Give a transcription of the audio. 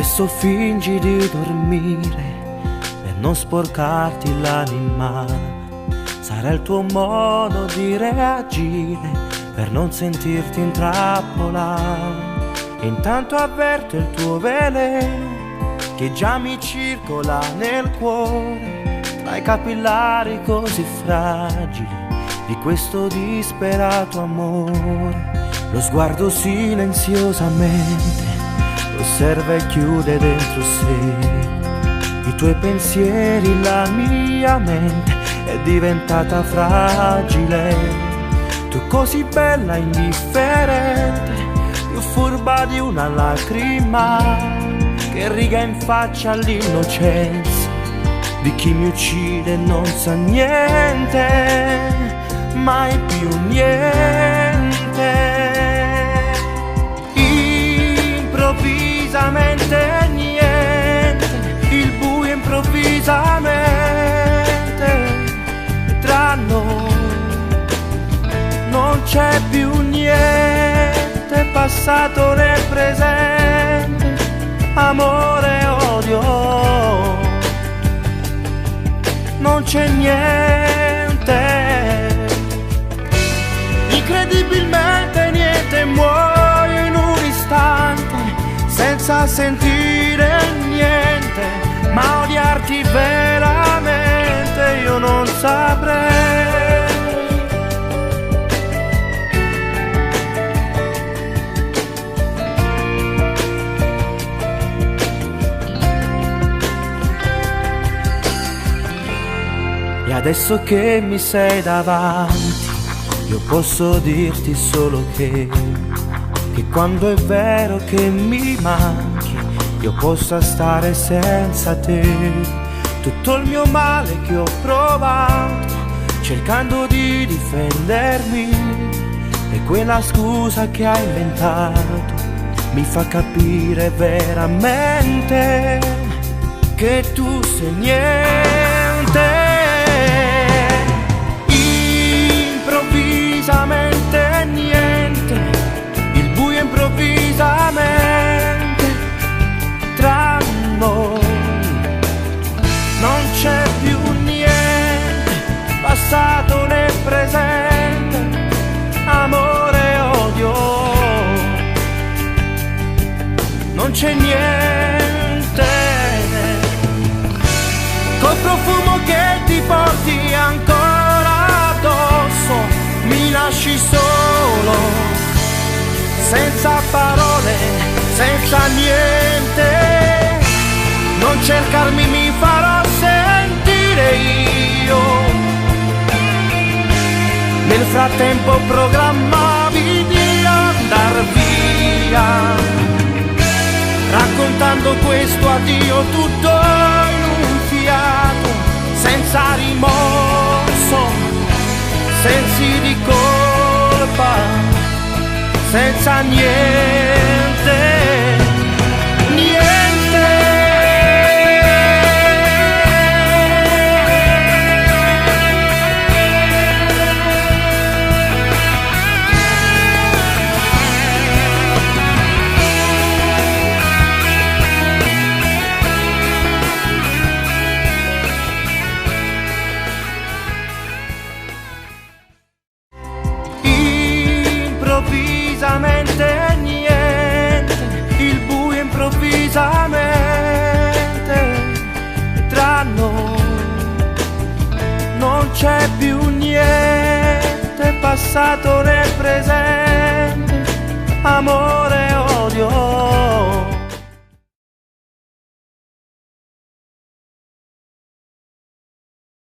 Adesso fingi di dormire per non sporcarti l'anima. Sarà il tuo modo di reagire per non sentirti in trappola. Intanto avverto il tuo veleno che già mi circola nel cuore, tra i capillari così fragili di questo disperato amore. Lo sguardo silenziosamente osserva e chiude dentro sé i tuoi pensieri, la mia mente è diventata fragile. Tu così bella, indifferente, più furba di una lacrima che riga in faccia all'innocenza di chi mi uccide e non sa niente, mai più niente. Improvvisamente niente, il buio improvvisamente tra noi. Non c'è più niente, passato né presente, amore e odio. Non c'è niente, incredibilmente niente, muoio in un istante senza sentire niente, ma odiarti veramente io non saprei. E adesso che mi sei davanti, io posso dirti solo che quando è vero che mi manchi, io possa stare senza te. Tutto il mio male che ho provato, cercando di difendermi, e quella scusa che hai inventato mi fa capire veramente che tu sei niente. Improvvisamente niente, il buio improvvisamente tra noi. Non c'è più niente, passato né presente, amore e odio. Non c'è niente, col profumo che ti porti ancora addosso mi lasci solo, senza parole, senza niente. Non cercarmi, mi farò sentire io. Nel frattempo programmavi di andar via, raccontando questo addio tutto in un fiato, senza rimorso, sensi di colpa, senza niente, niente. Improvvisamente niente, il buio improvvisamente tra noi. Non c'è più niente, passato né presente, amore e odio.